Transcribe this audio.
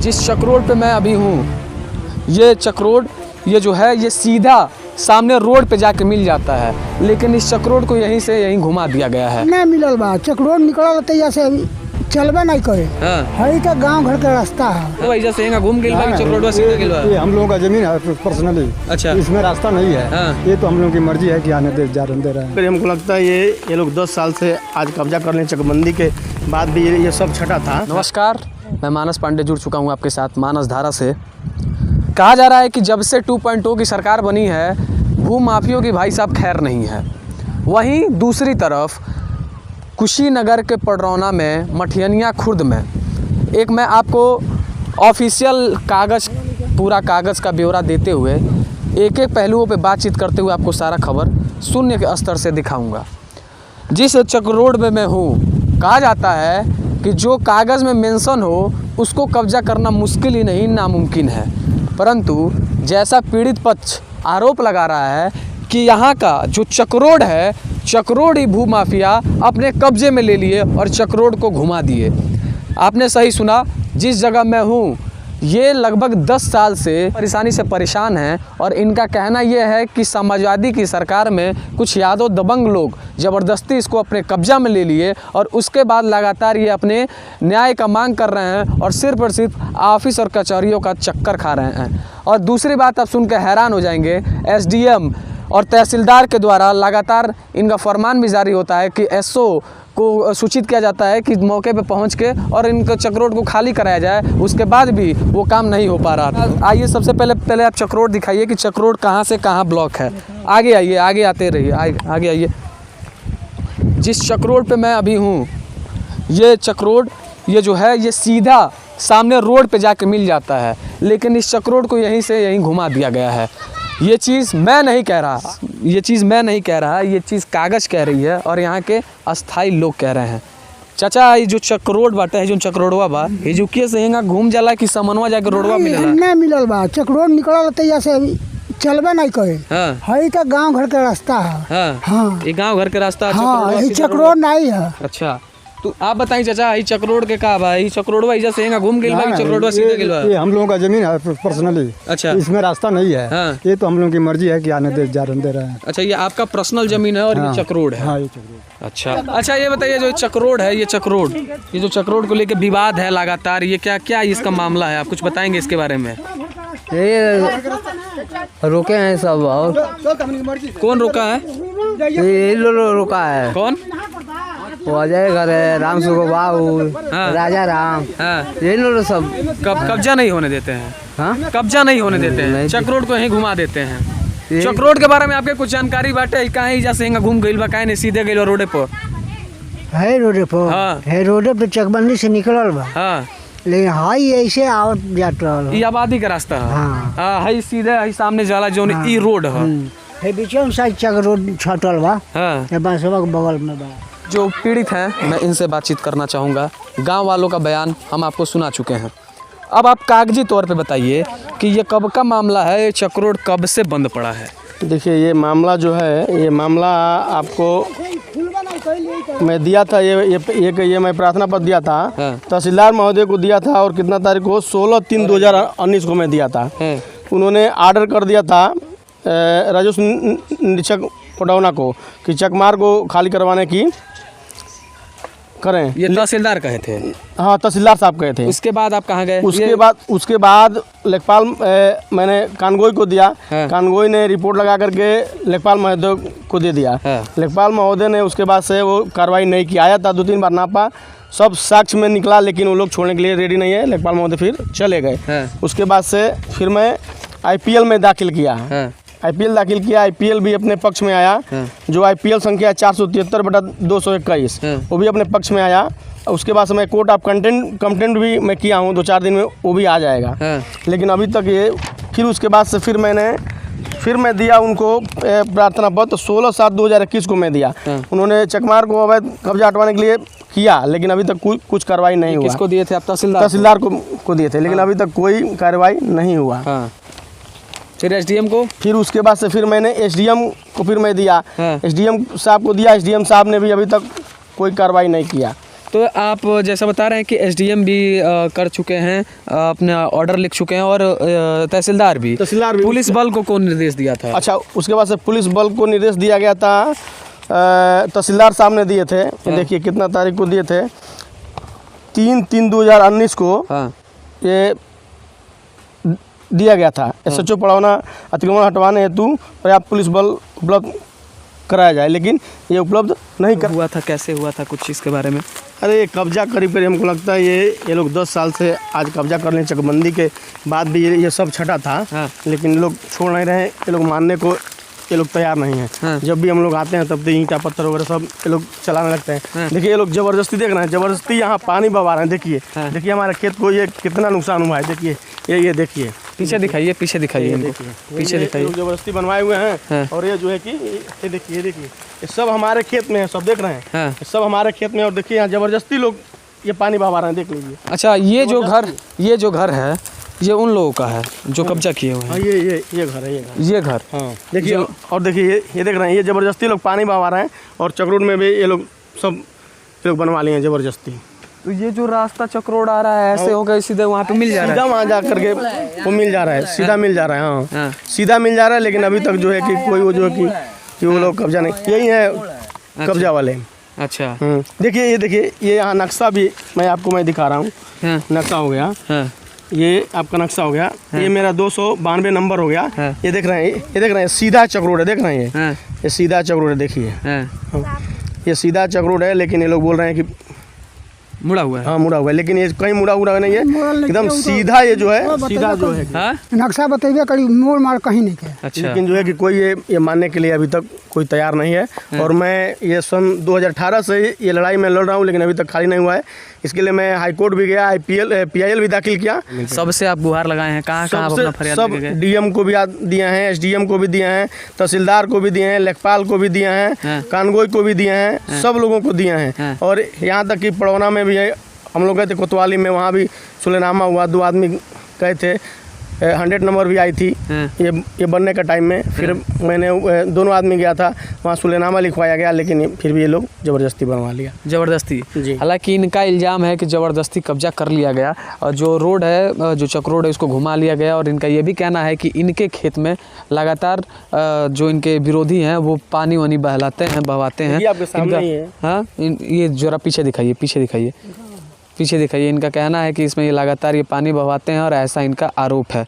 जिस चक रोड पे मैं अभी हूँ, ये चक रोड ये जो है ये सीधा सामने रोड पे जाके मिल जाता है, लेकिन इस चक रोड को यहीं से यहीं घुमा दिया गया है। नहीं मिलल बा, चक रोड निकल तैया से चलबे नहीं करे। हाँ। हई तो गांव घर का रास्ता है। तो वैसे से यहाँ घूम गया चक रोड सीधा गया। ये हम लोगों का जमीन है पर्सनली। अच्छा। इसमें रास्ता नहीं है। हाँ। ये तो हम लोगों की मर्जी है कि आने दे जा दे रहे हैं। फिर हमको लगता है ये लोग 10 साल से आज कब्जा कर लें, चकबंदी के बाद भी ये सब छटा था। नमस्कार, मैं मानस पांडे जुड़ चुका हूँ आपके साथ मानस धारा से। कहा जा रहा है कि जब से 2.0 की सरकार बनी है, भू माफियों की भाई साहब खैर नहीं है। वहीं दूसरी तरफ कुशीनगर के पडरौना में, मठियनिया खुर्द में एक मैं आपको ऑफिशियल पूरा कागज़ का ब्यौरा देते हुए एक एक पहलुओं पे बातचीत करते हुए आपको सारा खबर शून्य के स्तर से दिखाऊंगा। जिस चक रोड में मैं हूँ, कहा जाता है कि जो कागज़ में मेंशन हो उसको कब्जा करना मुश्किल ही नहीं नामुमकिन है, परंतु जैसा पीड़ित पक्ष आरोप लगा रहा है कि यहाँ का जो चक रोड है, चक रोड ही भू माफिया अपने कब्जे में ले लिए और चक रोड को घुमा दिए। आपने सही सुना, जिस जगह मैं हूँ ये लगभग 10 साल से परेशानी से परेशान हैं और इनका कहना यह है कि समाजवादी की सरकार में कुछ यादव दबंग लोग ज़बरदस्ती इसको अपने कब्जा में ले लिए और उसके बाद लगातार ये अपने न्याय का मांग कर रहे हैं और सिर्फ और सिर्फ ऑफिस और कचहरियों का चक्कर खा रहे हैं। और दूसरी बात आप सुनकर हैरान हो जाएंगे, एसडीएम और तहसीलदार के द्वारा लगातार इनका फरमान भी जारी होता है कि एसओ को सूचित किया जाता है कि मौके पे पहुंच के और इनका चक रोड को खाली कराया जाए, उसके बाद भी वो काम नहीं हो पा रहा। आइए सबसे पहले आप चक रोड दिखाइए कि चक रोड कहाँ से कहाँ ब्लॉक है। आगे आइए, आगे आते रहिए, आगे आइए। जिस चक रोड पे मैं अभी हूँ, ये चक रोड ये जो है ये सीधा सामने रोड पे जाके मिल जाता है, लेकिन इस चक रोड को यहीं से यहीं घुमा दिया गया है। ये चीज़ मैं नहीं कह रहा, ये चीज़ कागज़ कह रही है और यहाँ के अस्थाई लोग कह रहे हैं। चाचा, ये जो चक रोड बाटे है, जो चक रोडवा बा, ये जुकिए से यहाँ घूम जाला कि समनवा जाके रोडवा मिलेला? नहीं मिलल बा, चक रोड निकल तैया से चलबे नहीं करे। हाँ। हई तो गांव घर का रास्ता है। हाँ। हाँ। ये गांव घर के रास्ता चक रोड नहीं है। अच्छा, तो आप बताइए चाचा, ये चक रोड के का बा? ये चक रोडवा इधर से यहाँ घूम गइल बा कि चक रोडवा सीधा गइल बा? ये हम लोगों का जमीन है पर्सनली। अच्छा। इसमें रास्ता नहीं है। हाँ। ये तो हम लोगों की मर्जी है कि आने दे जा दे रहे हैं। अच्छा, ये आपका पर्सनल जमीन है और ये चक रोड है? हाँ, ये चक रोड। अच्छा, ये बताइए, जो चक रोड है, ये जो चक रोड को लेके विवाद है लगातार, ये क्या इसका मामला है? आप कुछ बताएंगे इसके बारे में? ये रोके हैं सब। और कौन रोका है? ये लोग रोका है। कौन? वो अजय घर है, राम सुगो बाबू, हाँ। राजा राम, हाँ। ये लोग सब कब्जा नहीं होने देते हैं। हाँ? कब्जा नहीं होने देते हैं, नहीं। चक रोड को यहीं घुमा देते हैं। चक रोड के बारे में आपके कुछ जानकारी बाटे? कहाँ जैसे यहाँ घूम गइल बा, काहे नहीं सीधे गइल रोडे पर? है रोडे पर। हाँ। है रोडे पे चकबंदी से निकलल बा, हाँ, लेकिन हाई ऐसे आवत जात रहल। ये आबादी का रास्ता है। हाँ। हाँ, सीधे है सामने जाला जो ई रोड है। है बीच में साइड चक रोड छटल बा। हाँ। ये बांसवा के बगल में बा। जो पीड़ित हैं, मैं इनसे बातचीत करना चाहूँगा। गांव वालों का बयान हम आपको सुना चुके हैं। अब आप कागजी तौर पे बताइए कि ये कब का मामला है, ये चक रोड कब से बंद पड़ा है? देखिए, ये मामला जो है, ये मामला आपको मैं दिया था, ये मैं प्रार्थना पत्र दिया था। हाँ। तहसीलदार महोदय को दिया था और कितना तारीख को 16/3/2019 को मैं दिया था। हाँ। उन्होंने आर्डर कर दिया था राजस्व निरीक्षक पडरौना को कि चकमार को खाली करवाने की करें। ये तहसीलदार कहे थे? हाँ, तहसीलदार साहब कहे थे। उसके बाद आप कहाँ गए? उसके बाद लेखपाल मैंने कानगोई को दिया। हाँ। कानगोई ने रिपोर्ट लगा करके लेखपाल महोदय को दे दिया। हाँ। लेखपाल महोदय ने उसके बाद से वो कार्रवाई नहीं की। आया था 2-3 बार नापा, सब साक्ष्य में निकला, लेकिन वो लोग छोड़ने के लिए रेडी नहीं है। लेखपाल महोदय फिर चले गए। हाँ। उसके बाद से फिर मैं IPL में दाखिल किया। हाँ। IPL भी अपने पक्ष में आया। हाँ। जो IPL संख्या 473/221, हाँ। वो भी अपने पक्ष में आया। उसके बाद से मैं कोर्ट ऑफ कंप्लेंट भी मैं किया हूँ, 2-4 दिन में वो भी आ जाएगा। हाँ। लेकिन अभी तक ये फिर उसके बाद से फिर मैं दिया उनको प्रार्थना पत्र 16/7/2021 को मैं दिया। हाँ। उन्होंने चकमार को अवैध कब्जा हटवाने के लिए किया, लेकिन अभी तक कुछ कार्रवाई नहीं हुआ। किसको दिए थे आप? तहसीलदार को दिए थे, लेकिन अभी तक कोई कार्रवाई नहीं हुआ। हाँ। फिर एसडीएम को? फिर उसके बाद से फिर मैंने एसडीएम को फिर मैं दिया। हाँ। एसडीएम साहब को दिया। एसडीएम साहब ने भी अभी तक कोई कार्रवाई नहीं किया। तो आप जैसा बता रहे हैं कि एसडीएम भी कर चुके हैं, अपना ऑर्डर लिख चुके हैं, और तहसीलदार भी पुलिस बल को कौन निर्देश दिया था? अच्छा, उसके बाद से पुलिस बल को निर्देश दिया गया था, तहसीलदार साहब ने दिए थे। देखिए कितना तारीख को दिए थे, 3/3/2019 को हाँ ये दिया गया था। SHO पड़ौना अतिक्रमण हटवाने हेतु पर्याप्त पुलिस बल उपलब्ध कराया जाए, लेकिन ये उपलब्ध नहीं कर हुआ था। कैसे हुआ था, कुछ चीज़ के बारे में? अरे ये कब्जा करीब हमको लगता है ये लोग 10 साल से आज कब्जा कर लें। चकबंदी के बाद भी ये सब छटा था। हाँ। लेकिन लोग छोड़ नहीं रहे, ये लोग मानने को ये लोग तैयार नहीं है। हाँ। जब भी हम लोग आते हैं तब तो ईंटा पत्थर वगैरह सब ये लोग चलाने लगते हैं। हाँ। देखिए ये लोग ज़बरदस्ती देख रहे हैं, ज़बरदस्ती यहाँ पानी बहा रहे हैं। देखिए हाँ। देखिए हमारे खेत को ये कितना नुकसान हुआ है। देखिए ये देखिए, पीछे दिखाइए, पीछे दिखाइए इनको, पीछे दिखाइए। ज़बरदस्ती बनवाए हुए हैं। हाँ। और ये जो है कि ये देखिए ये सब हमारे खेत में है, सब देख रहे हैं। हाँ। ये सब हमारे खेत में, और देखिए यहाँ ज़बरदस्ती लोग ये पानी बहा रहे हैं, देख लीजिए। अच्छा, ये जो घर है ये उन लोगों का है जो कब्जा किए हुए हाँ, हैं? ये घर है, ये घर। हाँ देखिए, और देखिए ये देख रहे हैं, ये ज़बरदस्ती लोग पानी बहा रहे हैं, और चक्रोड में भी ये लोग सब लोग बनवा लिए हैं ज़बरदस्ती। तो ये जो रास्ता चक्रोड आ रहा है, ऐसे होकर सीधे वहाँ पे मिल जा रहा है? सीधा वहाँ जा करके वो मिल जा रहा है, सीधा मिल जा रहा है। हाँ, हाँ। सीधा मिल जा रहा है, लेकिन अभी तक जो है कि कोई वो जो है कि वो लोग कब्जा नहीं, यही है कब्जा वाले। अच्छा। देखिए ये यहाँ नक्शा भी मैं दिखा रहा हूँ। हाँ। नक्शा हो गया, हाँ। ये आपका नक्शा हो गया। ये मेरा 292 नंबर हो गया। हाँ। ये देख रहे हैं, सीधा चक्रोड है, देख रहे हैं हाँ। ये सीधा चक्रोड है, देखिए। हाँ। ये सीधा चक्रोड है, लेकिन ये लोग बोल रहे हैं कि मुड़ा हुआ है। हाँ मुड़ा हुआ है, लेकिन ये कहीं मुड़ा हुआ नहीं है, एकदम सीधा ये जो है, सीधा जो है। हाँ? नक्शा बतेबे करी, मोड़ मार कहीं नहीं के। अच्छा। लेकिन जो है कि कोई ये मानने के लिए अभी तक कोई तैयार नहीं है। और मैं ये सन 2018 से ये लड़ाई में लड़ रहा हूँ, लेकिन अभी तक खाली नहीं हुआ है। इसके लिए मैं हाई कोर्ट भी गया, PIL भी दाखिल किया। सबसे आप गुहार लगाए हैं, कहाँ आप अपना फरियाद सब लेके गए? DM को भी दिए हैं, SDM को भी दिए हैं, तहसीलदार को भी दिए हैं, लेखपाल को भी दिए हैं, हाँ। कानगोई को भी दिए हैं, सब लोगों को दिए हैं। हाँ। और यहाँ तक कि पड़ौना में भी हम लोग गए थे, कोतवाली में, वहाँ भी सुलेनामा हुआ, 2 आदमी गए थे। 100 नंबर भी आई थी ये बनने का टाइम में। फिर मैंने दोनों आदमी गया था, वहाँ सुलेनामा लिखवाया गया, लेकिन फिर भी ये लोग ज़बरदस्ती बनवा लिया। ज़बरदस्ती? जी। हालांकि इनका इल्ज़ाम है कि ज़बरदस्ती कब्जा कर लिया गया, और जो रोड है, जो चक्रोड है, उसको घुमा लिया गया। और इनका ये भी कहना है कि इनके खेत में लगातार जो इनके विरोधी हैं वो पानी वानी बहलाते हैं, बहवाते हैं। ये आपके सामने ही है। हाँ, ये जरा पीछे दिखाइए, पीछे दिखाइए। इनका कहना है कि इसमें ये लगातार ये पानी बहवाते हैं, और ऐसा इनका आरोप है।